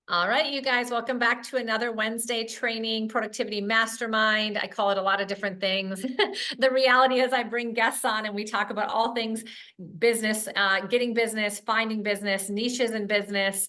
All right, you guys, welcome back to another Wednesday training productivity mastermind. I call it a lot of different things. The reality is I bring guests on and we talk about all things business, getting business, finding business, niches in business,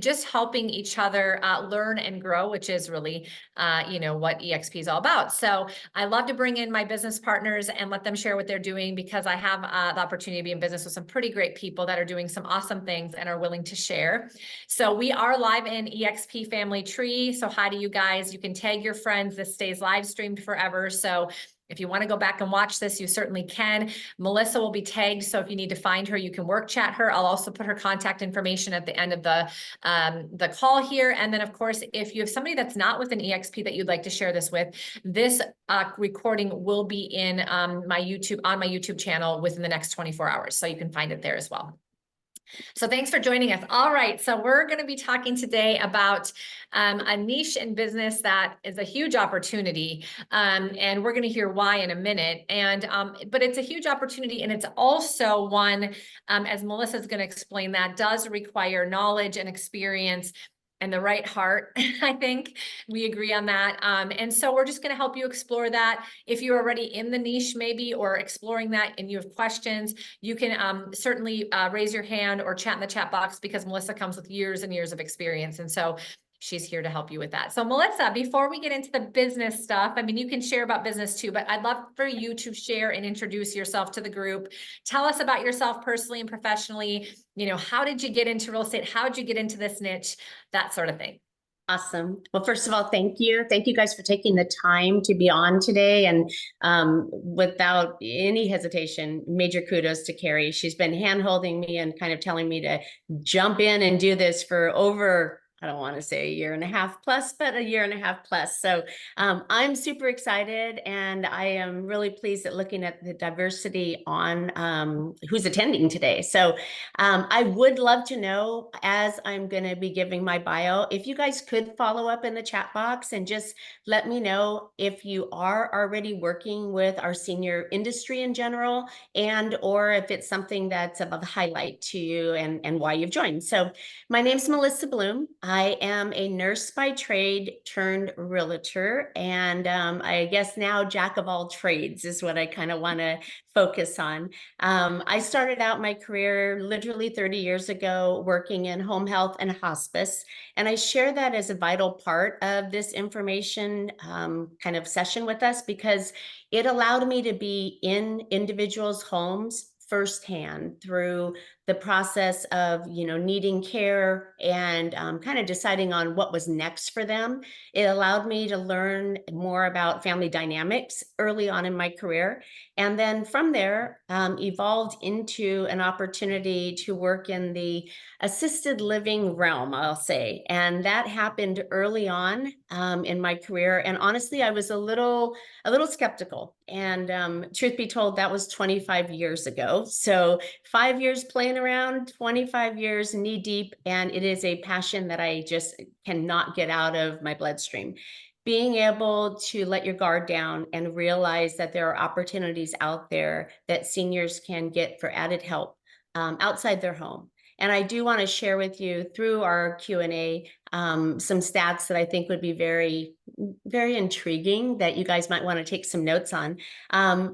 just helping each other learn and grow, which is really, what EXP is all about. So I love to bring in my business partners and let them share what they're doing because I have the opportunity to be in business with some pretty great people that are doing some awesome things and are willing to share. So we are live in EXP Family Tree. So hi to you guys. You can tag your friends. This stays live streamed forever. So if you want to go back and watch this, you certainly can. Melissa will be tagged. So if you need to find her, you can work chat her. I'll also put her contact information at the end of the call here. And then of course, if you have somebody that's not with an EXP that you'd like to share this with, this recording will be in on my YouTube channel within the next 24 hours. So you can find it there as well. So thanks for joining us. All right, so we're going to be talking today about a niche in business that is a huge opportunity, and we're going to hear why in a minute. But it's a huge opportunity, and it's also one, as Melissa's going to explain, that does require knowledge and experience and the right heart. I think we agree on that. And so we're just going to help you explore that. If you're already in the niche maybe, or exploring that and you have questions, you can certainly raise your hand or chat in the chat box because Melissa comes with years and years of experience. And so she's here to help you with that. So Melissa, before we get into the business stuff, I mean, you can share about business too, but I'd love for you to share and introduce yourself to the group. Tell us about yourself personally and professionally. How did you get into real estate? How did you get into this niche? That sort of thing. Awesome. Well, first of all, thank you. Thank you guys for taking the time to be on today. And without any hesitation, major kudos to Cari. She's been hand-holding me and kind of telling me to jump in and do this for over, I don't want to say a year and a half plus, but a year and a half plus. So I'm super excited, and I am really pleased at looking at the diversity on who's attending today. So I would love to know, as I'm going to be giving my bio, if you guys could follow up in the chat box and just let me know if you are already working with our senior industry in general, and or if it's something that's of a highlight to you and why you've joined. So my name's Melissa Bloom. I am a nurse by trade turned realtor, and I guess now jack of all trades is what I kind of want to focus on. I started out my career literally 30 years ago working in home health and hospice, and I share that as a vital part of this information kind of session with us because it allowed me to be in individuals' homes firsthand through the process of needing care and kind of deciding on what was next for them. It allowed me to learn more about family dynamics early on in my career, and then from there evolved into an opportunity to work in the assisted living realm, I'll say. And that happened early on in my career, and honestly I was a little skeptical, and truth be told, that was 25 years ago. So 5 years playing around, 25 years knee deep, and it is a passion that I just cannot get out of my bloodstream. Being able to let your guard down and realize that there are opportunities out there that seniors can get for added help outside their home. And I do want to share with you through our Q&A some stats that I think would be very, very intriguing that you guys might want to take some notes on.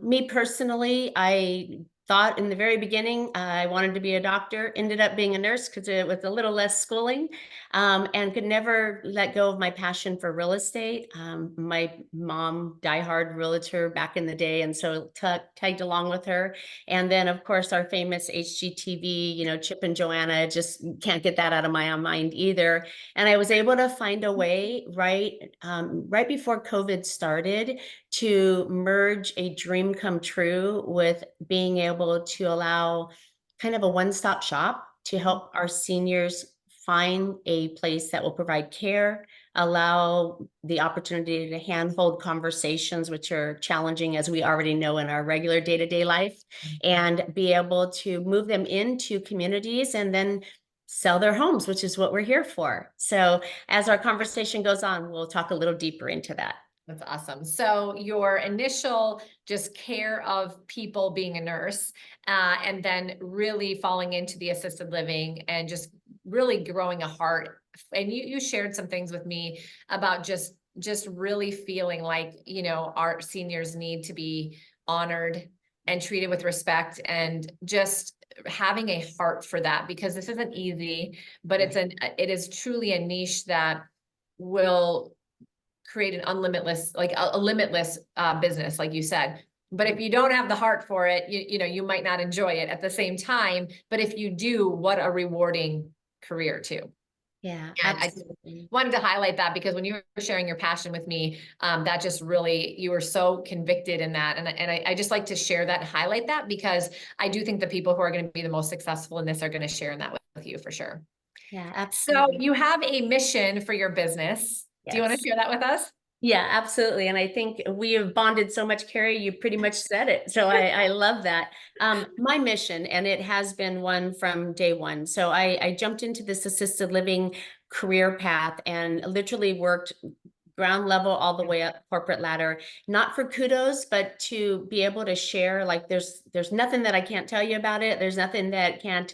Me personally, I thought in the very beginning I wanted to be a doctor, ended up being a nurse because it was a little less schooling, and could never let go of my passion for real estate. My mom, diehard realtor back in the day, and so tagged along with her. And then of course our famous HGTV, Chip and Joanna, just can't get that out of my mind either. And I was able to find a way right before COVID started to merge a dream come true with being able to allow kind of a one-stop shop to help our seniors find a place that will provide care, allow the opportunity to handhold conversations, which are challenging, as we already know, in our regular day-to-day life, and be able to move them into communities and then sell their homes, which is what we're here for. So as our conversation goes on, we'll talk a little deeper into that. That's awesome. So your initial just care of people being a nurse, and then really falling into the assisted living and just really growing a heart. And you shared some things with me about just really feeling like, you know, our seniors need to be honored and treated with respect, and just having a heart for that, because this isn't easy, but it is truly a niche that will create an unlimitless, like a limitless business, like you said. But if you don't have the heart for it, you know, you might not enjoy it at the same time. But if you do, what a rewarding career too. Yeah, And I absolutely. wanted to highlight that, because when you were sharing your passion with me, that just really, you were so convicted in that. And I just like to share that and highlight that, because I do think the people who are going to be the most successful in this are going to share in that with you for sure. Yeah, So absolutely. you have a mission for your business. Do you want to Yes. share that with us? Yeah, absolutely. And I think we have bonded so much, Cari, you pretty much said it. So I love that. My mission, and it has been one from day one. So I jumped into this assisted living career path and literally worked ground level all the way up corporate ladder, not for kudos, but to be able to share, like there's nothing that I can't tell you about it. There's nothing that can't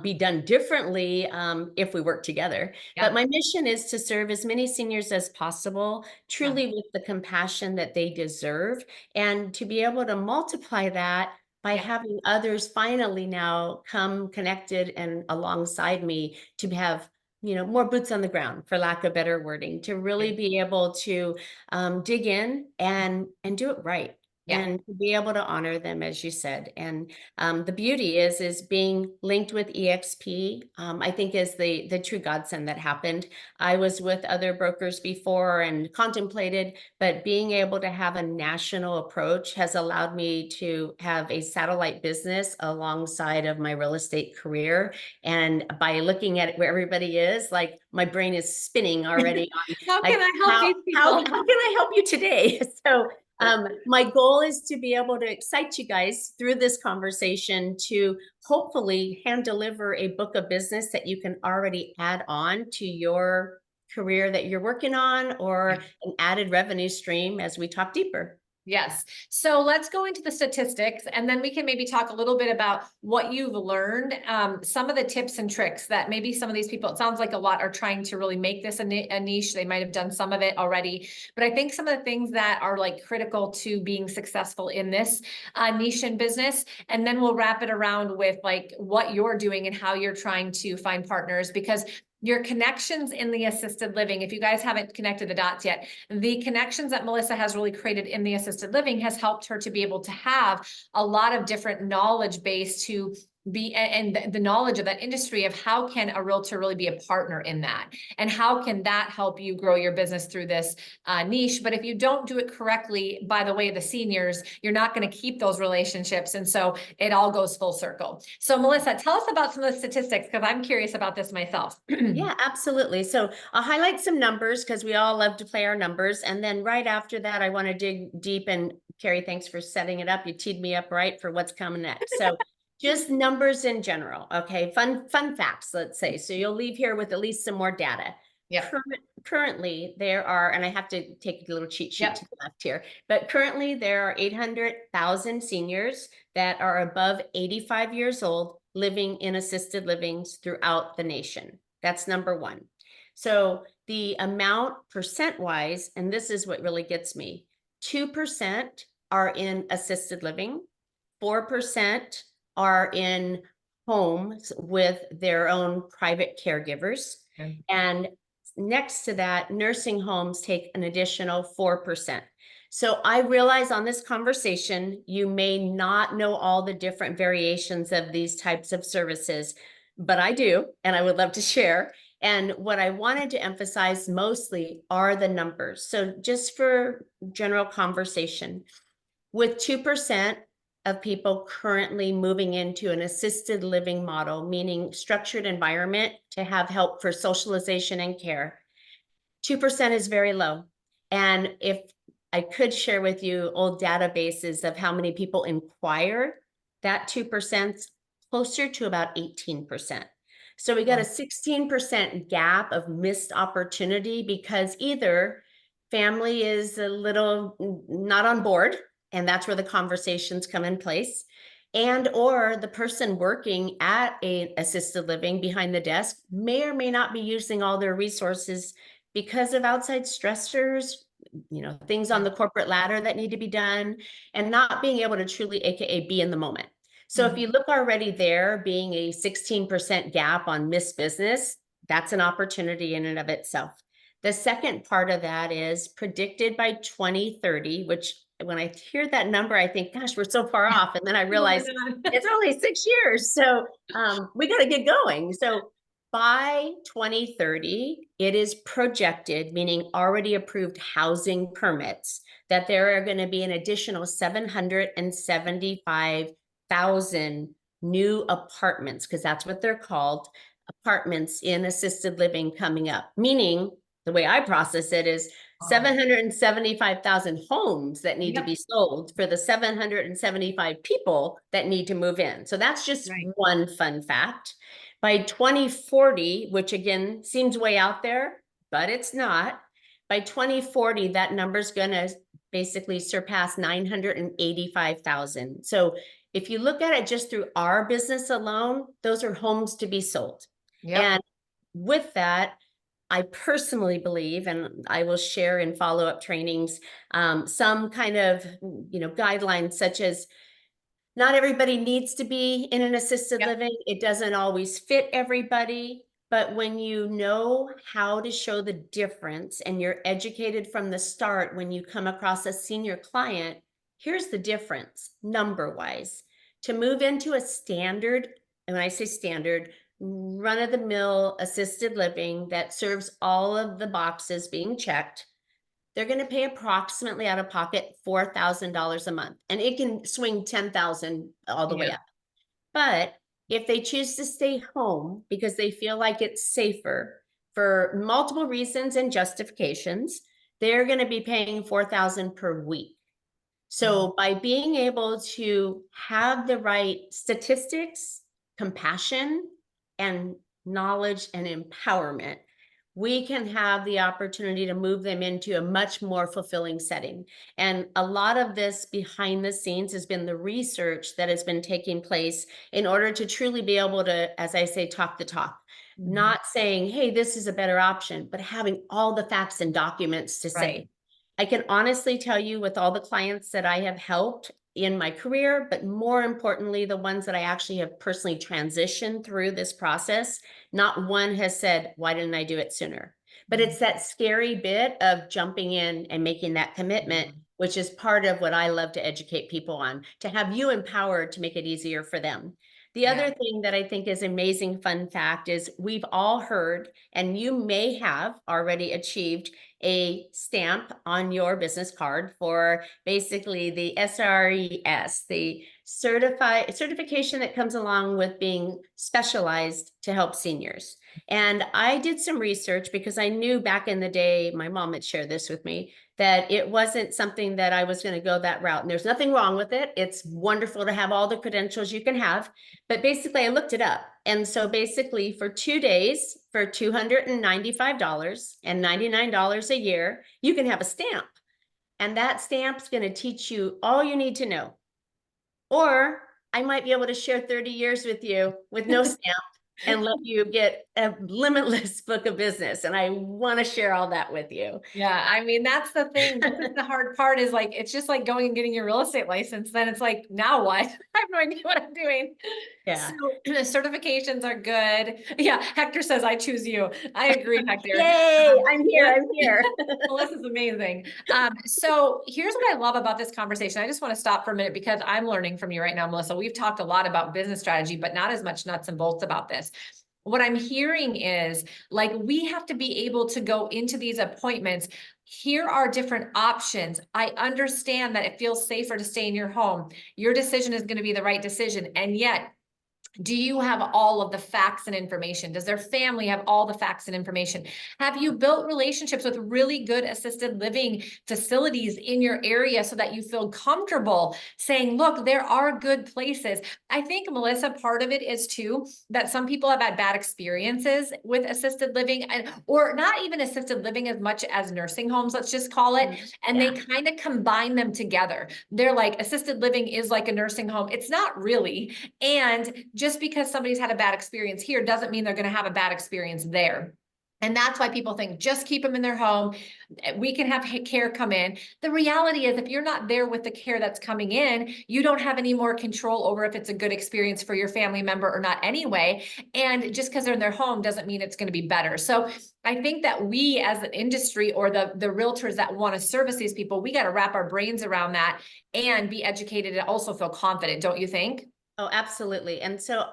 be done differently if we work together. But Yeah. my mission is to serve as many seniors as possible, Yeah. truly with the compassion that they deserve, and to be able to multiply that by Yeah. having others finally now come connected and alongside me to have, you know, more boots on the ground, for lack of better wording, to Yeah. really be able to dig in and do it right, Yeah. and to be able to honor them, as you said. And the beauty is being linked with EXP. I think is the true godsend that happened. I was with other brokers before and contemplated, but being able to have a national approach has allowed me to have a satellite business alongside of my real estate career. And by looking at it where everybody is, like my brain is spinning already on How like can I help these how people? can I help you today? So my goal is to be able to excite you guys through this conversation to hopefully hand deliver a book of business that you can already add on to your career that you're working on, or an added revenue stream as we talk deeper. Yes. So let's go into the statistics, and then we can maybe talk a little bit about what you've learned, some of the tips and tricks that maybe some of these people, it sounds like a lot are trying to really make this a niche. They might have done some of it already, but I think some of the things that are like critical to being successful in this niche in business. And then we'll wrap it around with like what you're doing and how you're trying to find partners, because your connections in the assisted living, if you guys haven't connected the dots yet, the connections that Melissa has really created in the assisted living has helped her to be able to have a lot of different knowledge base to be, and the knowledge of that industry of how can a realtor really be a partner in that, and how can that help you grow your business through this niche. But if you don't do it correctly, by the way, the seniors, you're not going to keep those relationships, and so it all goes full circle. So Melissa, tell us about some of the statistics, because I'm curious about this myself. Yeah, absolutely. So I'll highlight some numbers because we all love to play our numbers. And then right after that, I want to dig deep. And Cari, thanks for setting it up. You teed me up right for what's coming next. So just numbers in general. Okay. Fun facts, let's say. So you'll leave here with at least some more data. Yep. Currently, there are, and I have to take a little cheat sheet Yep. to the left here, but currently there are 800,000 seniors that are above 85 years old living in assisted livings throughout the nation. That's number one. So the amount percent wise, and this is what really gets me, 2% are in assisted living, 4% are in homes with their own private caregivers. Okay. And next to that, nursing homes take an additional 4%. So I realize on this conversation, you may not know all the different variations of these types of services, but I do, and I would love to share. And what I wanted to emphasize mostly are the numbers. So just for general conversation, with 2% of people currently moving into an assisted living model, meaning structured environment to have help for socialization and care, 2% is very low. And if I could share with you old databases of how many people inquire, that 2% closer to about 18%. So we got a 16% gap of missed opportunity because either family is a little not on board, and that's where the conversations come in place. And or the person working at a assisted living behind the desk may or may not be using all their resources because of outside stressors, things on the corporate ladder that need to be done, and not being able to truly, AKA, be in the moment. So if you look already there being a 16% gap on missed business, that's an opportunity in and of itself. The second part of that is predicted by 2030, which when I hear that number, I think, gosh, we're so far off. And then I realize it's only 6 years. So we got to get going. So by 2030, it is projected, meaning already approved housing permits, that there are going to be an additional 775,000 new apartments, because that's what they're called, apartments in assisted living coming up. Meaning, the way I process it is 775,000 homes that need to be sold for the 775 people that need to move in. So that's just one fun fact. By 2040, which again seems way out there, but it's not. By 2040, that number's going to basically surpass 985,000. So if you look at it just through our business alone, those are homes to be sold. And with that, I personally believe, and I will share in follow-up trainings, some kind of, guidelines, such as not everybody needs to be in an assisted living. It doesn't always fit everybody. But when you know how to show the difference and you're educated from the start, when you come across a senior client, here's the difference number-wise. To move into a standard, and when I say standard, run-of-the-mill assisted living that serves all of the boxes being checked, they're going to pay approximately out of pocket $4,000 a month. And it can swing 10,000 all the way up. But if they choose to stay home because they feel like it's safer for multiple reasons and justifications, they're going to be paying $4,000 per week. So by being able to have the right statistics, compassion, and knowledge and empowerment, we can have the opportunity to move them into a much more fulfilling setting. And a lot of this behind the scenes has been the research that has been taking place in order to truly be able to, as I say, talk the talk. Not saying, hey, this is a better option, but having all the facts and documents to say. I can honestly tell you, with all the clients that I have helped in my career, but more importantly, the ones that I actually have personally transitioned through this process, not one has said, why didn't I do it sooner? But it's that scary bit of jumping in and making that commitment, which is part of what I love to educate people on, to have you empowered to make it easier for them. The other thing that I think is amazing fun fact is we've all heard, and you may have already achieved, a stamp on your business card for basically the SRES, the certification that comes along with being specialized to help seniors. And I did some research because I knew back in the day, my mom had shared this with me, that it wasn't something that I was going to go that route. And there's nothing wrong with it. It's wonderful to have all the credentials you can have. But basically, I looked it up. And so basically, for 2 days, for $295.99 a year, you can have a stamp. And that stamp's going to teach you all you need to know. Or I might be able to share 30 years with you with no stamp and let you get a limitless book of business. And I want to share all that with you. Yeah, I mean, that's the thing. This is the hard part, is like, it's just like going and getting your real estate license. Then it's like, now what? I have no idea what I'm doing. Yeah. So certifications are good. Yeah. Hector says, I choose you. I agree, Hector. Yay, I'm here. I'm here. Melissa's amazing. So here's what I love about this conversation. I just want to stop for a minute because I'm learning from you right now, Melissa. We've talked a lot about business strategy, but not as much nuts and bolts about this. What I'm hearing is, like, we have to be able to go into these appointments. Here are different options. I understand that it feels safer to stay in your home. Your decision is going to be the right decision. And yet Do you have all of the facts and information? Does their family have all the facts and information? Have you built relationships with really good assisted living facilities in your area so that you feel comfortable saying, look, there are good places? I think, Melissa, part of it is too that some people have had bad experiences with assisted living, and or not even assisted living as much as nursing homes, let's just call it. And they kind of combine them together. They're like, assisted living is like a nursing home. It's not really. And just because somebody's had a bad experience here doesn't mean they're going to have a bad experience there. And that's why people think just keep them in their home. We can have care come in. The reality is, if you're not there with the care that's coming in, you don't have any more control over if it's a good experience for your family member or not anyway. And just because they're in their home doesn't mean it's going to be better. So I think that we as an industry, or the realtors that want to service these people, we got to wrap our brains around that and be educated and also feel confident, don't you think? Oh, absolutely. And so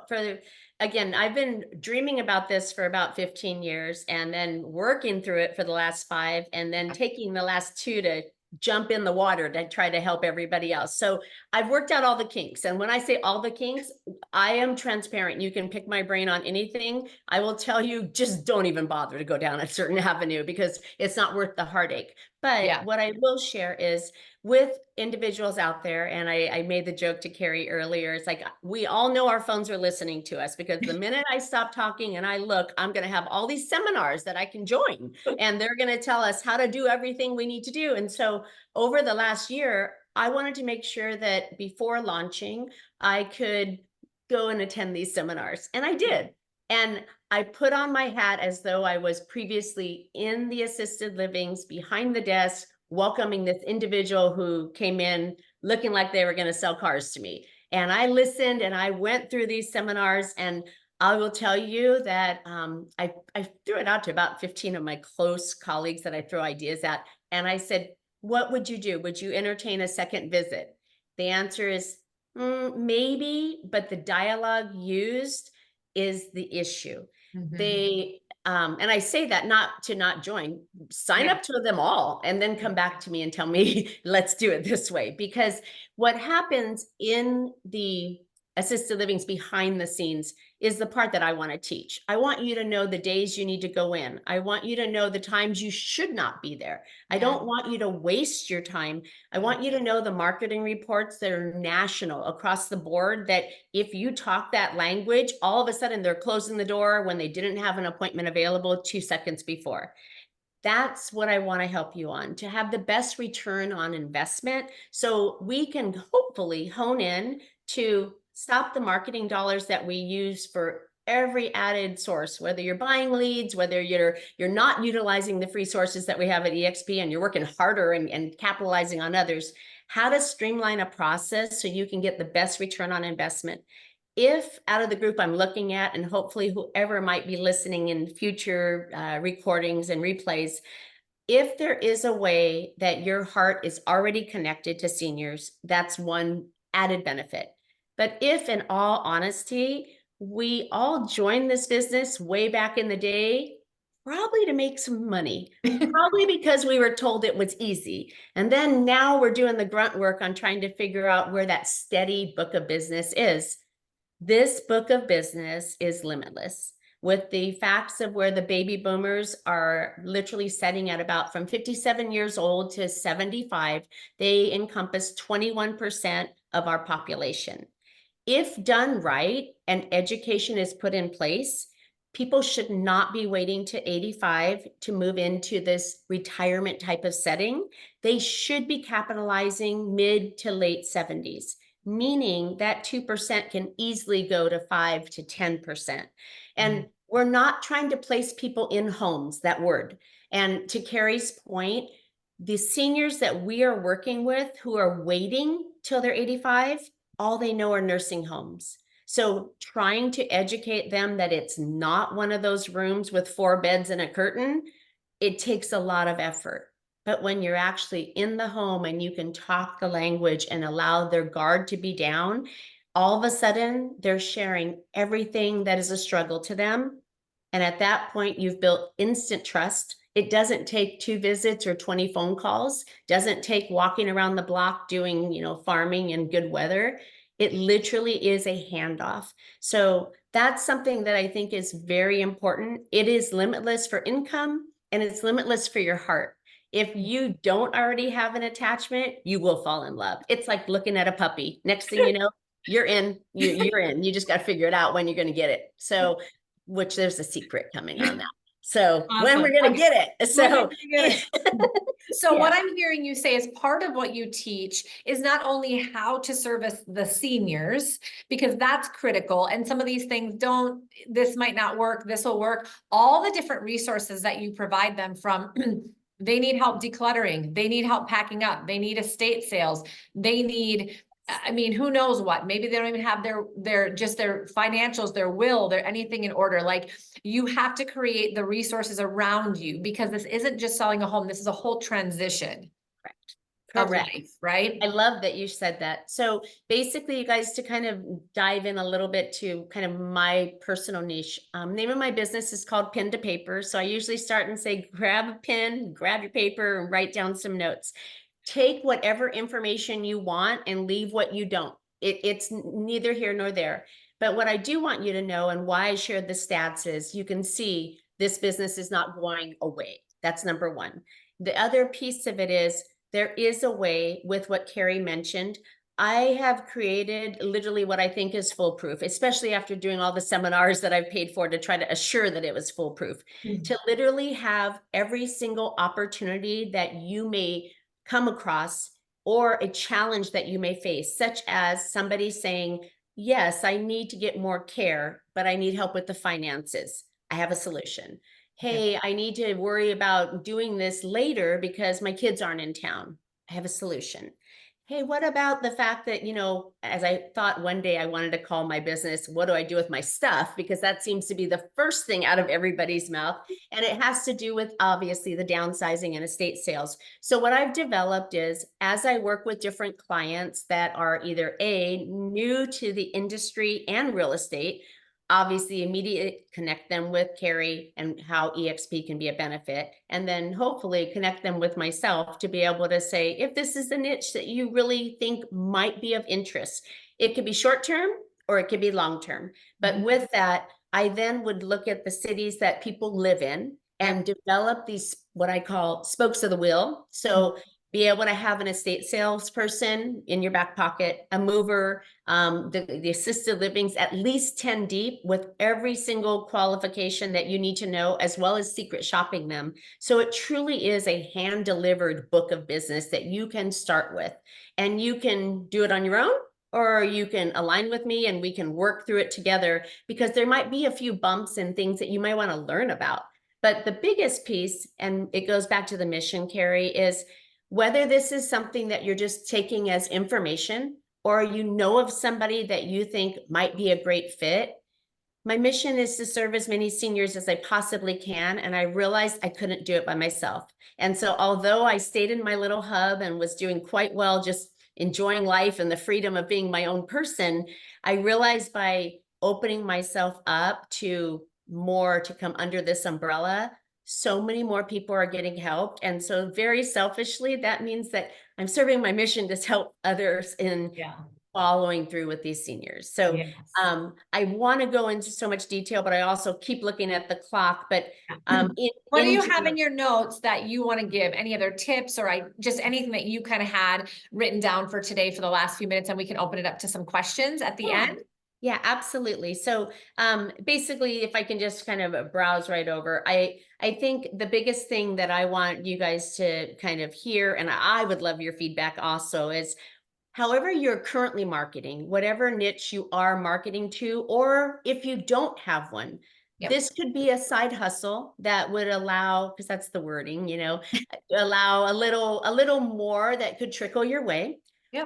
again, I've been dreaming about this for about 15 years and then working through it for the last 5, and then taking the last 2 to jump in the water to try to help everybody else. So I've worked out all the kinks. And when I say all the kinks, I am transparent. You can pick my brain on anything. I will tell you, just don't even bother to go down a certain avenue because it's not worth the heartache. But what I will share is, with individuals out there, and I made the joke to Cari earlier, it's like, we all know our phones are listening to us, because the minute I stop talking and I look, I'm going to have all these seminars that I can join, and they're going to tell us how to do everything we need to do. And so over the last year, I wanted to make sure that before launching, I could go and attend these seminars, and I did. And I put on my hat as though I was previously in the assisted livings, behind the desk, welcoming this individual who came in looking like they were going to sell cars to me. And I listened and I went through these seminars, and I will tell you that I threw it out to about 15 of my close colleagues that I throw ideas at. And I said, what would you do? Would you entertain a second visit? The answer is maybe, but the dialogue used is the issue. They and I say that not to not join, sign up to them all, and then come back to me and tell me, let's do it this way. Because what happens in the assisted livings behind the scenes is the part that I want to teach. I want you to know the days you need to go in. I want you to know the times you should not be there. I don't want you to waste your time. I want you to know the marketing reports that are national across the board, that if you talk that language, all of a sudden they're closing the door when they didn't have an appointment available 2 seconds before. That's what I want to help you on, to have the best return on investment, so we can hopefully hone in to stop the marketing dollars that we use for every added source, whether you're buying leads, whether you're not utilizing the free sources that we have at EXP and you're working harder and capitalizing on others. How to streamline a process so you can get the best return on investment. If out of the group I'm looking at, and hopefully whoever might be listening in future recordings and replays, if there is a way that your heart is already connected to seniors, that's one added benefit. But if, in all honesty, we all joined this business way back in the day, probably to make some money, probably because we were told it was easy. And then now we're doing the grunt work on trying to figure out where that steady book of business is. This book of business is limitless. With the facts of where the baby boomers are literally setting at about from 57 years old to 75, they encompass 21% of our population. If done right and education is put in place, people should not be waiting to 85 to move into this retirement type of setting. They should be capitalizing mid to late 70s, meaning that 2% can easily go to 5 to 10%. And we're not trying to place people in homes, that word. And to Cari's point, the seniors that we are working with who are waiting till they're 85, all they know are nursing homes. So trying to educate them that it's not one of those rooms with 4 beds and a curtain, it takes a lot of effort. But when you're actually in the home and you can talk the language and allow their guard to be down, all of a sudden they're sharing everything that is a struggle to them. And at that point, you've built instant trust. It doesn't take 2 visits or 20 phone calls. Doesn't take walking around the block doing, farming in good weather. It literally is a handoff. So that's something that I think is very important. It is limitless for income and it's limitless for your heart. If you don't already have an attachment, you will fall in love. It's like looking at a puppy. Next thing you know, you're in, you're in. You just got to figure it out when you're going to get it. So, which there's a secret coming on that. So when we're Awesome. going to get it. So So yeah. what I'm hearing you say is part of what you teach is not only how to service the seniors, because that's critical. And some of these things don't, this might not work, this will work. All the different resources that you provide them from, they need help decluttering, they need help packing up, they need estate sales, they need, I mean, who knows what, maybe they don't even have their just their financials, their will, their anything in order. Like, you have to create the resources around you, because this isn't just selling a home. This is a whole transition of Correct. life, right? I love that you said that. So basically, you guys, to kind of dive in a little bit to kind of my personal niche, name of my business is called Pen to Paper. So I usually start and say, grab a pen, grab your paper, and write down some notes. Take whatever information you want and leave what you don't. It's neither here nor there. But what I do want you to know, and why I shared the stats, is you can see this business is not going away. That's number one. The other piece of it is, there is a way with what Cari mentioned. I have created literally what I think is foolproof, especially after doing all the seminars that I've paid for to try to assure that it was foolproof, to literally have every single opportunity that you may come across or a challenge that you may face, such as somebody saying, yes, I need to get more care, but I need help with the finances. I have a solution. Hey, I need to worry about doing this later because my kids aren't in town. I have a solution. Hey, what about the fact that, as I thought one day I wanted to call my business, what do I do with my stuff? Because that seems to be the first thing out of everybody's mouth. And it has to do with, obviously, the downsizing and estate sales. So what I've developed is, as I work with different clients that are either new to the industry and real estate, obviously immediately connect them with Cari and how EXP can be a benefit, and then hopefully connect them with myself to be able to say, if this is the niche that you really think might be of interest. It could be short-term or it could be long-term. But with that, I then would look at the cities that people live in and develop these, what I call spokes of the wheel. So be able to have an estate salesperson in your back pocket, a mover, the assisted livings, at least 10 deep, with every single qualification that you need to know, as well as secret shopping them. So it truly is a hand-delivered book of business that you can start with. And you can do it on your own, or you can align with me and we can work through it together, because there might be a few bumps and things that you might want to learn about. But the biggest piece, and it goes back to the mission, Cari, is whether this is something that you're just taking as information, or you know of somebody that you think might be a great fit. My mission is to serve as many seniors as I possibly can, and I realized I couldn't do it by myself. And so although I stayed in my little hub and was doing quite well, just enjoying life and the freedom of being my own person, I realized by opening myself up to more to come under this umbrella, so many more people are getting helped. And so very selfishly, that means that I'm serving my mission to help others in following through with these seniors. So I want to go into so much detail, but I also keep looking at the clock. But what do you have in your notes that you want to give? Any other tips, or just anything that you kind of had written down for today for the last few minutes, and we can open it up to some questions at the end? Yeah, absolutely. So basically, if I can just kind of browse right over, I think the biggest thing that I want you guys to kind of hear, and I would love your feedback also, is however you're currently marketing, whatever niche you are marketing to, or if you don't have one, this could be a side hustle that would allow, because that's the wording, allow a little more that could trickle your way.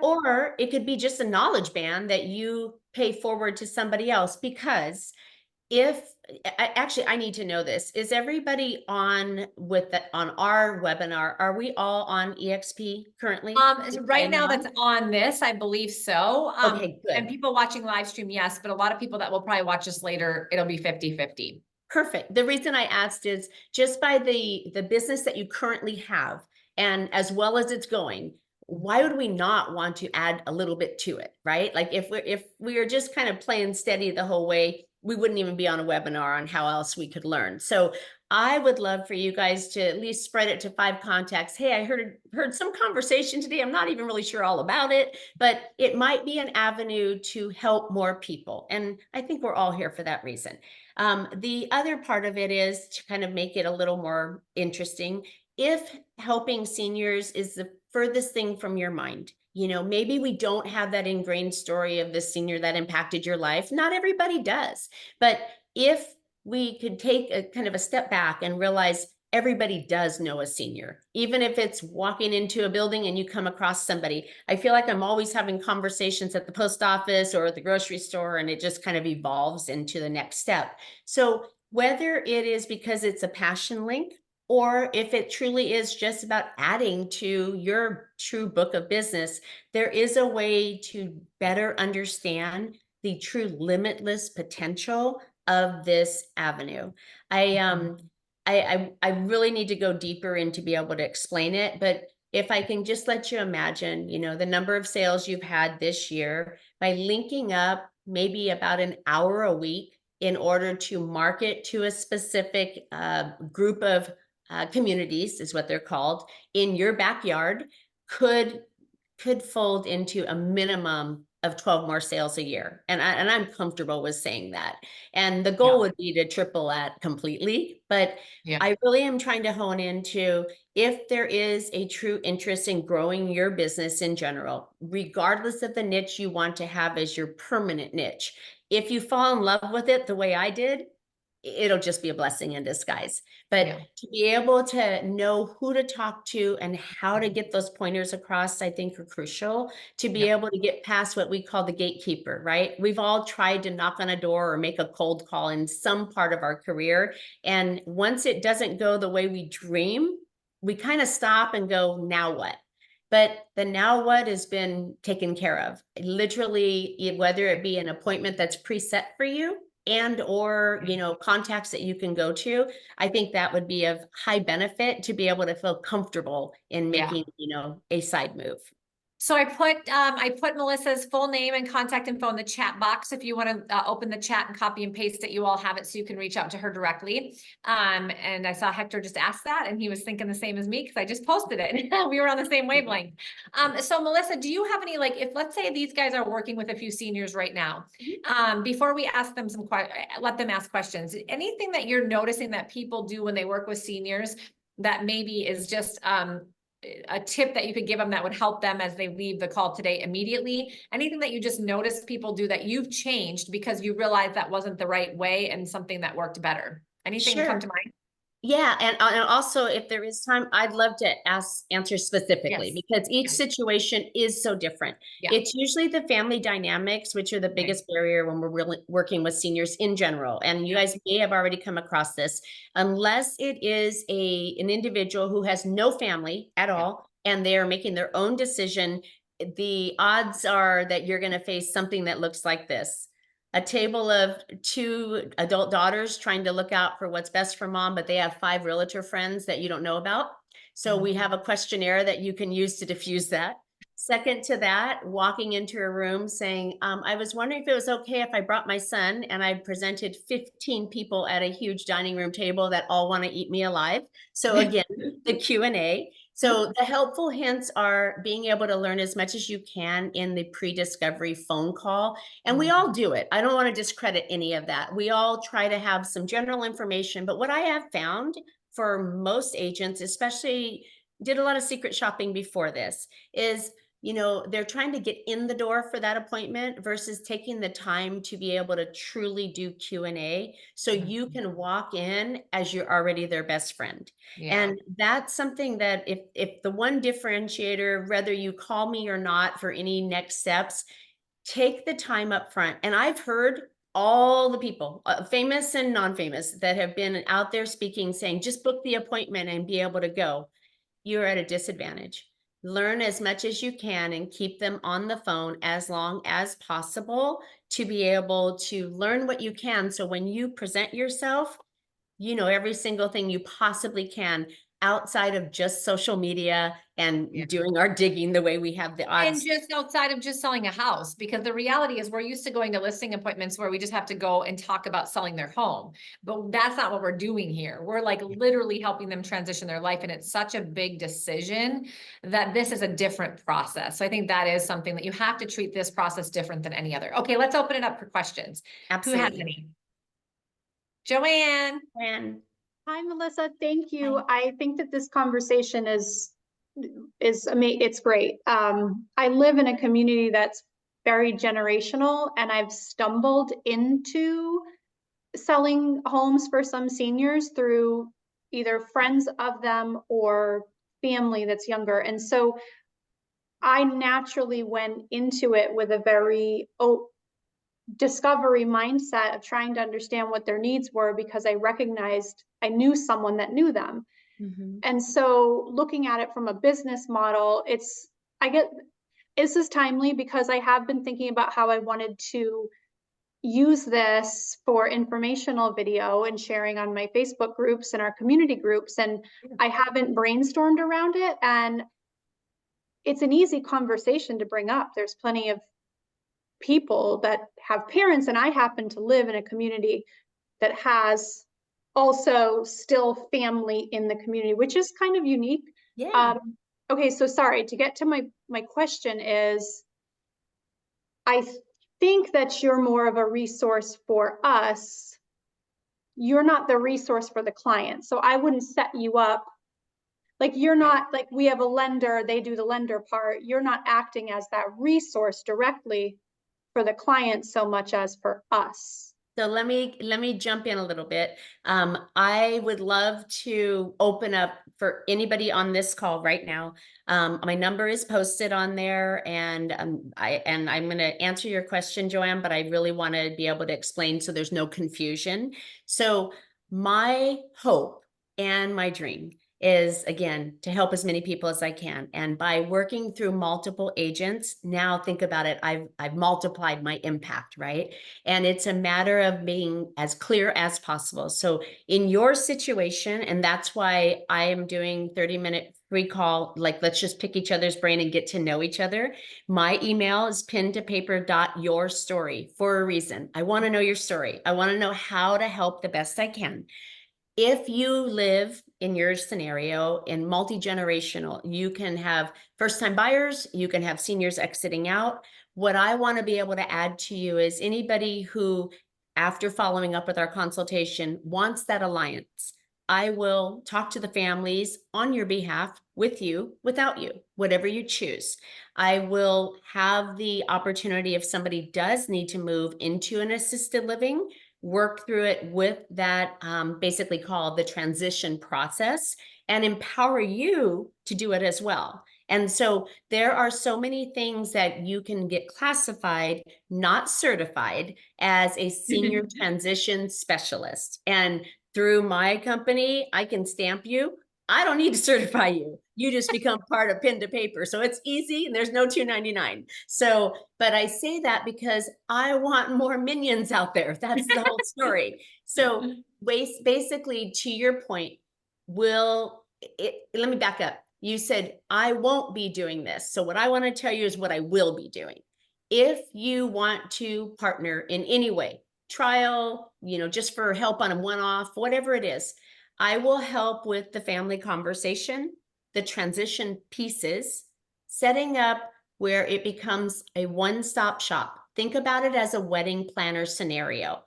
Or it could be just a knowledge band that you pay forward to somebody else. Because I need to know this, is everybody on our webinar? Are we all on EXP currently? Right now that's on this, I believe so. Okay, good. And people watching live stream, yes, but a lot of people that will probably watch this later, it'll be 50-50. Perfect. The reason I asked is just by the business that you currently have, and as well as it's going, why would we not want to add a little bit to it, right? Like if we are just kind of playing steady the whole way, we wouldn't even be on a webinar on how else we could learn. So I would love for you guys to at least spread it to 5 contacts. Hey, I heard some conversation today. I'm not even really sure all about it, but it might be an avenue to help more people. And I think we're all here for that reason. The other part of it is to kind of make it a little more interesting. If helping seniors is the furthest thing from your mind, maybe we don't have that ingrained story of the senior that impacted your life. Not everybody does. But if we could take a kind of a step back and realize everybody does know a senior, even if it's walking into a building and you come across somebody. I feel like I'm always having conversations at the post office or at the grocery store, and it just kind of evolves into the next step. So whether it is because it's a passion link, or if it truly is just about adding to your true book of business, there is a way to better understand the true limitless potential of this avenue. I really need to go deeper in to be able to explain it, but if I can just let you imagine, the number of sales you've had this year by linking up maybe about an hour a week in order to market to a specific group of communities, is what they're called, in your backyard, could fold into a minimum of 12 more sales a year. And I'm comfortable with saying that. And the goal would be to triple that completely. But I really am trying to hone into if there is a true interest in growing your business in general, regardless of the niche you want to have as your permanent niche. If you fall in love with it the way I did, it'll just be a blessing in disguise. But to be able to know who to talk to and how to get those pointers across, I think are crucial to be able to get past what we call the gatekeeper, right? We've all tried to knock on a door or make a cold call in some part of our career. And once it doesn't go the way we dream, we kind of stop and go, now what? But the now what has been taken care of. Literally, whether it be an appointment that's preset for you, and or contacts that you can go to, I think that would be of high benefit to be able to feel comfortable in making a side move. So I put Melissa's full name and contact info in the chat box. If you want to open the chat and copy and paste it, you all have it so you can reach out to her directly. And I saw Hector just ask that, and he was thinking the same as me because I just posted it. We were on the same wavelength. So Melissa, do you have any, like, if let's say these guys are working with a few seniors right now, before we ask them let them ask questions, anything that you're noticing that people do when they work with seniors that maybe is just a tip that you could give them that would help them as they leave the call today immediately? Anything that you just noticed people do that you've changed because you realized that wasn't the right way and something that worked better? Anything come to mind? Yeah, and also, if there is time, I'd love to answer specifically because each situation is so different. It's usually the family dynamics, which are the biggest barrier when we're really working with seniors in general. And you guys may have already come across this. Unless it is an individual who has no family at all, and they are making their own decision, the odds are that you're going to face something that looks like this. A table of 2 adult daughters trying to look out for what's best for mom, but they have 5 realtor friends that you don't know about. So we have a questionnaire that you can use to diffuse that. Second to that, walking into a room saying, I was wondering if it was okay if I brought my son, and I presented 15 people at a huge dining room table that all want to eat me alive. So again, the Q&A. So the helpful hints are being able to learn as much as you can in the pre-discovery phone call. And we all do it. I don't want to discredit any of that. We all try to have some general information. But what I have found for most agents, especially did a lot of secret shopping before this, is they're trying to get in the door for that appointment versus taking the time to be able to truly do Q&A so you can walk in as you're already their best friend. And that's something that if the one differentiator, whether you call me or not for any next steps, take the time up front. And I've heard all the people, famous and non-famous, that have been out there speaking, saying, just book the appointment and be able to go. You're at a disadvantage. Learn as much as you can and keep them on the phone as long as possible to be able to learn what you can. So when you present yourself, every single thing you possibly can. outside of just social media and Yeah. doing our digging the way we have the And odds. just outside of just selling a house, because the reality is we're used to going to listing appointments where we just have to go and talk about selling their home. But that's not what we're doing here. We're like literally helping them transition their life. And it's such a big decision that this is a different process. So I think that is something that you have to treat this process different than any other. Okay, let's open it up for questions. Who has Absolutely. any? Joanne. And Hi, Melissa. Thank you. Hi. I think that this conversation it's great. I live in a community that's very generational, and I've stumbled into selling homes for some seniors through either friends of them or family that's younger. And so I naturally went into it with a very discovery mindset of trying to understand what their needs were, because I recognized I knew someone that knew them. Mhm. And so looking at it from a business model, this is timely because I have been thinking about how I wanted to use this for informational video and sharing on my Facebook groups and our community groups. And I haven't brainstormed around it. And it's an easy conversation to bring up. There's plenty of people that have parents, and I happen to live in a community that has also still family in the community, which is kind of unique. Yeah. Okay, so sorry, to get to my question is, I think that you're more of a resource for us. You're not the resource for the client. So I wouldn't set you up. Like, you're not like, we have a lender, they do the lender part. You're not acting as that resource directly for the client so much as for us. So let me jump in a little bit. I would love to open up for anybody on this call right now. My number is posted on there, and I'm going to answer your question, Joanne, but I really want to be able to explain so there's no confusion. So my hope and my dream is, again, to help as many people as I can. And by working through multiple agents, now think about it, I've multiplied my impact, right? And it's a matter of being as clear as possible. So in your situation, and that's why I am doing 30-minute free call, like, let's just pick each other's brain and get to know each other. My email is pen-to-paper.yourstory for a reason. I want to know your story. I want to know how to help the best I can. If you live in your scenario in multi-generational, you can have first-time buyers, you can have seniors exiting out. What I want to be able to add to you is anybody who, after following up with our consultation, wants that alliance. I will talk to the families on your behalf, with you, without you, whatever you choose. I will have the opportunity, if somebody does need to move into an assisted living, work through it with that, basically called the transition process, and empower you to do it as well. And so there are so many things that you can get classified, not certified, as a senior transition specialist. And through my company, I can stamp you. I don't need to certify you. You just become part of pen to paper. So it's easy, and there's no $2.99. So, but I say that because I want more minions out there. That's the whole story. So basically, to your point, let me back up. You said, I won't be doing this. So what I want to tell you is what I will be doing. If you want to partner in any way, trial, just for help on a one-off, whatever it is, I will help with the family conversation, the transition pieces, setting up where it becomes a one-stop shop. Think about it as a wedding planner scenario.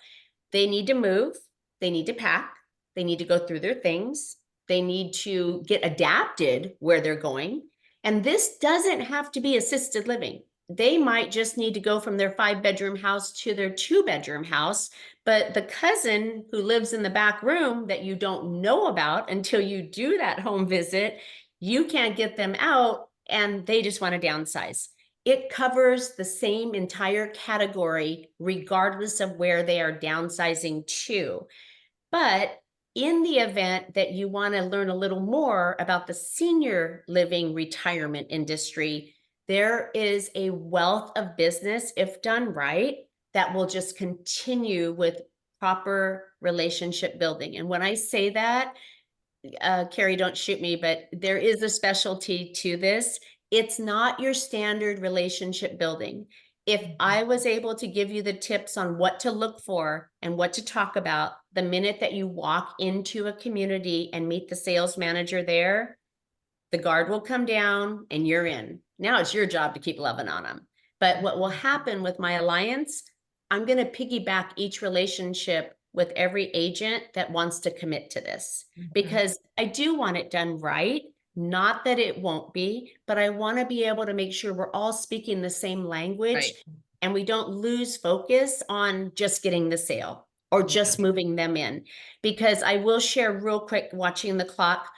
They need to move, they need to pack, they need to go through their things, they need to get adapted where they're going. And this doesn't have to be assisted living. They might just need to go from their 5-bedroom house to their 2-bedroom house. But the cousin who lives in the back room that you don't know about until you do that home visit, you can't get them out, and they just want to downsize. It covers the same entire category, regardless of where they are downsizing to. But in the event that you want to learn a little more about the senior living retirement industry, there is a wealth of business, if done right, that will just continue with proper relationship building. And when I say that, Cari, don't shoot me, but there is a specialty to this. It's not your standard relationship building. If I was able to give you the tips on what to look for and what to talk about the minute that you walk into a community and meet the sales manager there, the guard will come down and you're in. Now it's your job to keep loving on them. But what will happen with my alliance, I'm going to piggyback each relationship with every agent that wants to commit to this, because I do want it done right. Not that it won't be, but I want to be able to make sure we're all speaking the same language, Right. and we don't lose focus on just getting the sale or just moving them in. Because I will share real quick, watching the clock,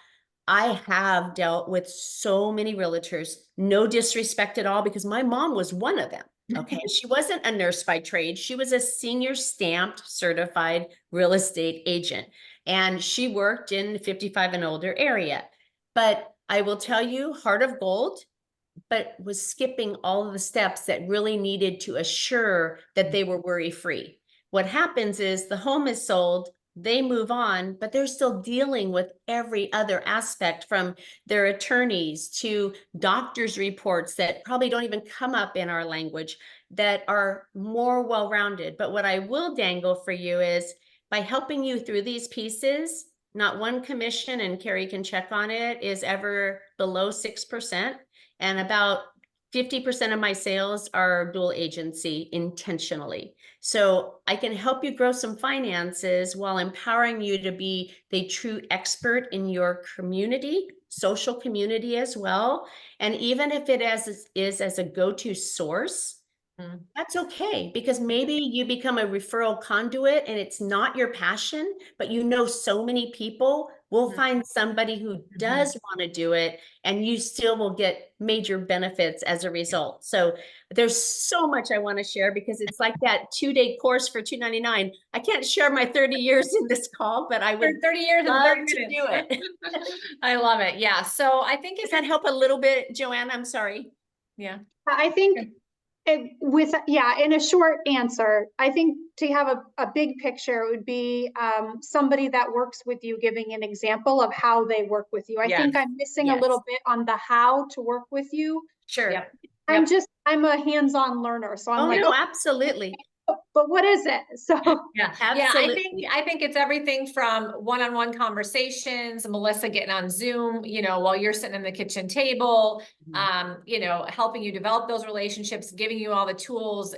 I have dealt with so many realtors, no disrespect at all, because my mom was one of them. Okay. She wasn't a nurse by trade. She was a senior stamped certified real estate agent, and she worked in the 55 and older area. But I will tell you, heart of gold, but was skipping all of the steps that really needed to assure that they were worry-free. What happens is the home is sold, they move on, but they're still dealing with every other aspect, from their attorneys to doctors' reports that probably don't even come up in our language, that are more well-rounded. But what I will dangle for you is, by helping you through these pieces, not one commission, and Cari can check on it, is ever below 6%. And about 50% of my sales are dual agency intentionally. So I can help you grow some finances while empowering you to be the true expert in your community, social community as well. And even if it is as a go-to source, that's okay, because maybe you become a referral conduit and it's not your passion, but you know so many people will find somebody who does want to do it, and you still will get major benefits as a result. So there's so much I want to share, because it's like that 2-day course for $299. I can't share my 30 years in this call, but I would 30 years and love 30 to minutes. do it. I love it. Yeah. So I think Does if that help a little bit, Joanne? I'm sorry. yeah. I think in a short answer, I think to have a big picture, it would be somebody that works with you giving an example of how they work with you. I think I'm missing a little bit on the how to work with you. Sure. Yep. I'm a hands-on learner. So I'm like, no, okay, absolutely. but what is it? So Yeah, Absolutely. I think it's everything from one-on-one conversations, Melissa getting on Zoom, while you're sitting in the kitchen table, helping you develop those relationships, giving you all the tools,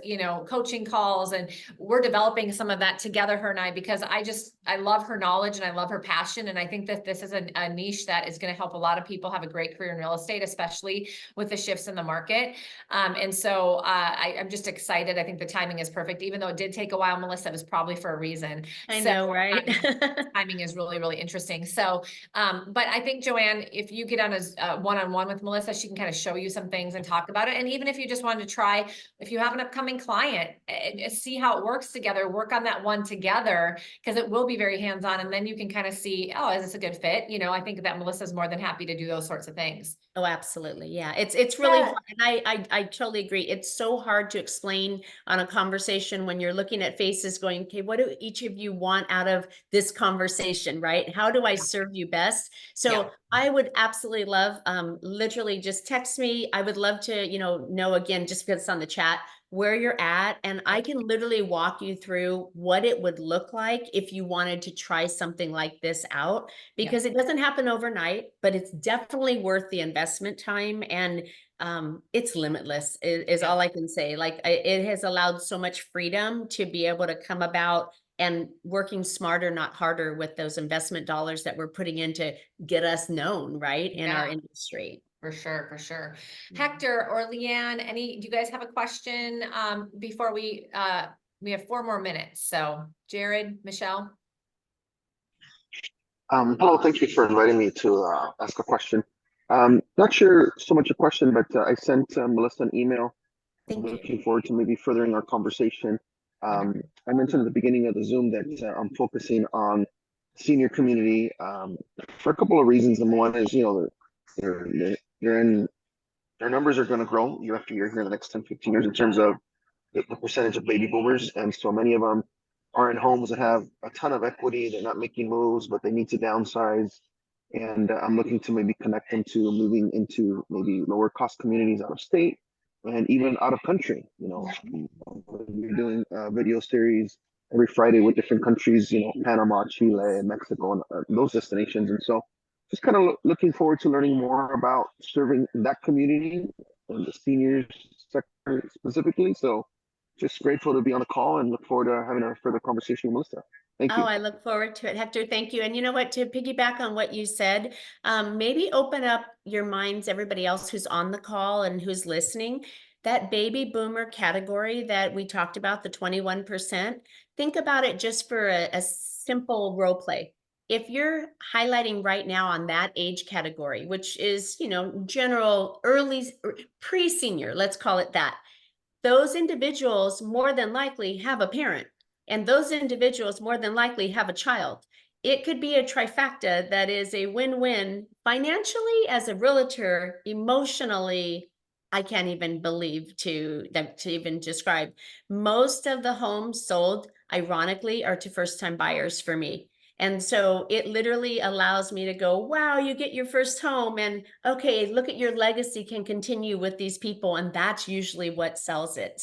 coaching calls, and we're developing some of that together, her and I, because I love her knowledge and I love her passion. And I think that this is a niche that is going to help a lot of people have a great career in real estate, especially with the shifts in the market. And so I'm just excited. I think the timing is perfect, even though it did take a while, Melissa. It was probably for a reason. I know, right? Timing is really, really interesting. So, but I think, Joanne, if you get on a one-on-one with Melissa, she can kind of show you some things and talk about it. And even if you just wanted to try, if you have an upcoming client, see how it works together, work on that one together, because it will be very hands-on. And then you can kind of see, oh, is this a good fit? I think that Melissa's more than happy to do those sorts of things. Oh, absolutely. Yeah. It's really hard. And I totally agree. It's so hard to explain on a conversation when you're looking at faces going, okay, what do each of you want out of this conversation, right? How do I serve you best? So I would absolutely love, literally just text me. I would love to, know again, just because it's on the chat, where you're at, and I can literally walk you through what it would look like if you wanted to try something like this out, because it doesn't happen overnight, but it's definitely worth the investment time. And it's limitless is all I can say. Like, it has allowed so much freedom to be able to come about and working smarter, not harder, with those investment dollars that we're putting in to get us known, right, in our industry. For sure, for sure. Hector or Leanne, do you guys have a question before we have 4 more minutes? So Jared, Michelle. Hello, thank you for inviting me to ask a question. Not sure so much a question, but I sent Melissa an email. Thank you. Looking forward to maybe furthering our conversation. I mentioned at the beginning of the Zoom that I'm focusing on senior community for a couple of reasons. Number one is, their numbers are going to grow year after year here in the next 10, 15 years in terms of the percentage of baby boomers. And so many of them are in homes that have a ton of equity. They're not making moves, but they need to downsize. And I'm looking to maybe connect them to moving into maybe lower cost communities out of state and even out of country. We're doing video series every Friday with different countries, Panama, Chile, Mexico, and those destinations. And so just kind of looking forward to learning more about serving that community and the seniors sector specifically. So just grateful to be on the call and look forward to having a further conversation with Melissa. Thank you. Oh, I look forward to it, Hector. Thank you. And you know what, to piggyback on what you said, maybe open up your minds, everybody else who's on the call and who's listening, that baby boomer category that we talked about, the 21%, think about it just for a simple role play. If you're highlighting right now on that age category, which is, general early pre-senior, let's call it that, those individuals more than likely have a parent, and those individuals more than likely have a child. It could be a trifecta that is a win-win financially, as a realtor, emotionally. I can't even believe to even describe. Most of the homes sold, ironically, are to first-time buyers for me. And so it literally allows me to go, wow, you get your first home, and okay, look at your legacy can continue with these people. And that's usually what sells it.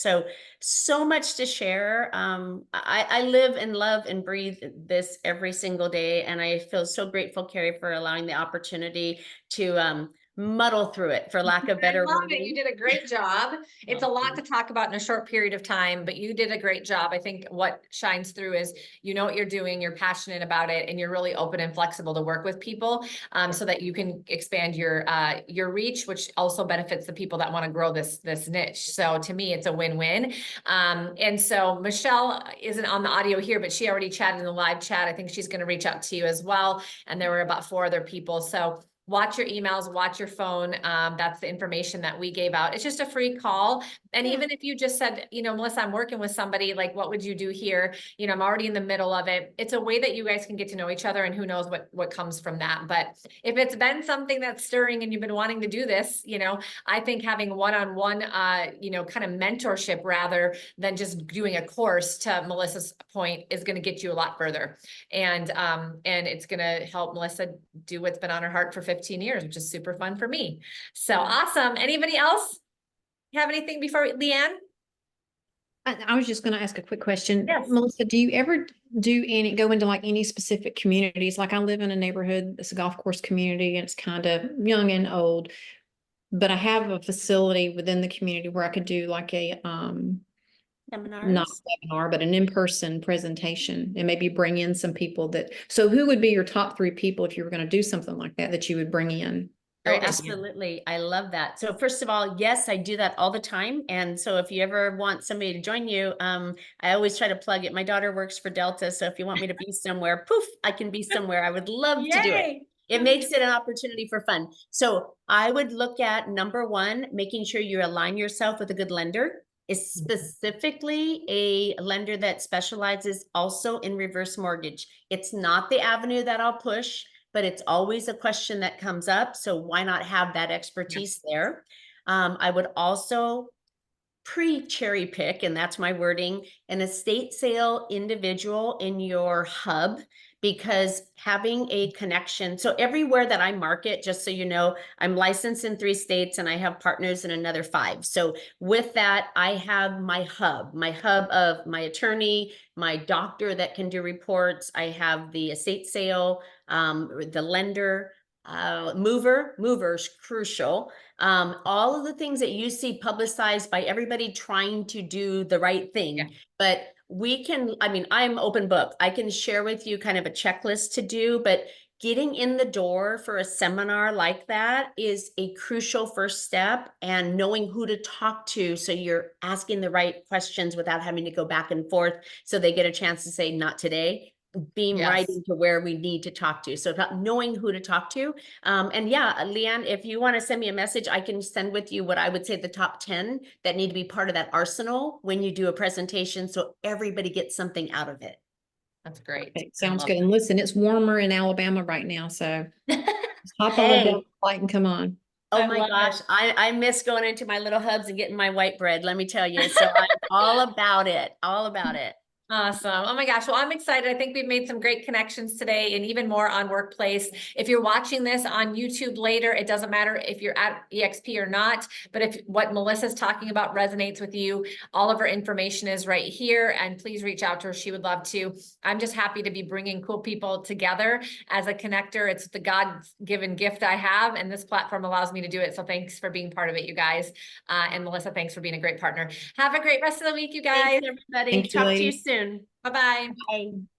So much to share. I live and love and breathe this every single day. And I feel so grateful, Cari, for allowing the opportunity to muddle through it, for lack of better I love wording. it. You did a great job. It's a Oh, lot to talk about in a short period of time, but you did a great job. I think what shines through is you know what you're doing, you're passionate about it, and you're really open and flexible to work with people, so that you can expand your reach, which also benefits the people that want to grow this niche. So to me, it's a win-win. And so Michelle isn't on the audio here, but she already chatted in the live chat. I think she's going to reach out to you as well. And there were about 4 other people. So watch your emails, watch your phone. That's the information that we gave out. It's just a free call. And even if you just said, Melissa, I'm working with somebody, like, what would you do here? I'm already in the middle of it. It's a way that you guys can get to know each other, and who knows what comes from that. But if it's been something that's stirring and you've been wanting to do this, I think having one-on-one, kind of mentorship rather than just doing a course, to Melissa's point, is going to get you a lot further. And it's going to help Melissa do what's been on her heart for 15 years, which is super fun for me. So awesome. Anybody else have anything before Leanne? I was just going to ask a quick question. Yes. Melissa, do you ever go into like any specific communities? Like, I live in a neighborhood that's a golf course community, and it's kind of young and old, but I have a facility within the community where I could do like a, Seminars? not a webinar, but an in-person presentation, and maybe bring in some people so who would be your top 3 people if you were going to do something like that you would bring in? Oh, absolutely. I love that. So first of all, yes, I do that all the time. And so if you ever want somebody to join you, I always try to plug it. My daughter works for Delta. So if you want me to be somewhere, poof, I can be somewhere. I would love to do it. It makes it an opportunity for fun. So I would look at, number 1, making sure you align yourself with a good lender, is specifically a lender that specializes also in reverse mortgage. It's not the avenue that I'll push, but it's always a question that comes up. So why not have that expertise there? I would also pre-cherry pick, and that's my wording, an estate sale individual in your hub, because having a connection. So everywhere that I market, just so you know, I'm licensed in 3 states and I have partners in another 5. So with that, I have my hub of my attorney, my doctor that can do reports. I have the estate sale, the lender, movers crucial. All of the things that you see publicized by everybody trying to do the right thing, but I'm open book. I can share with you kind of a checklist to do, but getting in the door for a seminar like that is a crucial first step, and knowing who to talk to. So you're asking the right questions without having to go back and forth. So they get a chance to say, not today. Beam right into where we need to talk to. So about knowing who to talk to. And yeah, Leanne, if you want to send me a message, I can send with you what I would say the top 10 that need to be part of that arsenal when you do a presentation, so everybody gets something out of it. That's great. Okay, sounds good. And listen, it's warmer in Alabama right now, so hop on Hey. a flight and come on. Oh I my love gosh, I miss going into my little hubs and getting my white bread, let me tell you. So I'm all about it, all about it. Awesome. Oh my gosh. Well, I'm excited. I think we've made some great connections today and even more on Workplace. If you're watching this on YouTube later, it doesn't matter if you're at EXP or not, but if what Melissa's talking about resonates with you, all of her information is right here, and please reach out to her. She would love to. I'm just happy to be bringing cool people together as a connector. It's the God-given gift I have, and this platform allows me to do it. So thanks for being part of it, you guys. And Melissa, thanks for being a great partner. Have a great rest of the week, you guys. Thanks, everybody. Thank you, Talk to you ladies. soon. Bye-bye. Bye.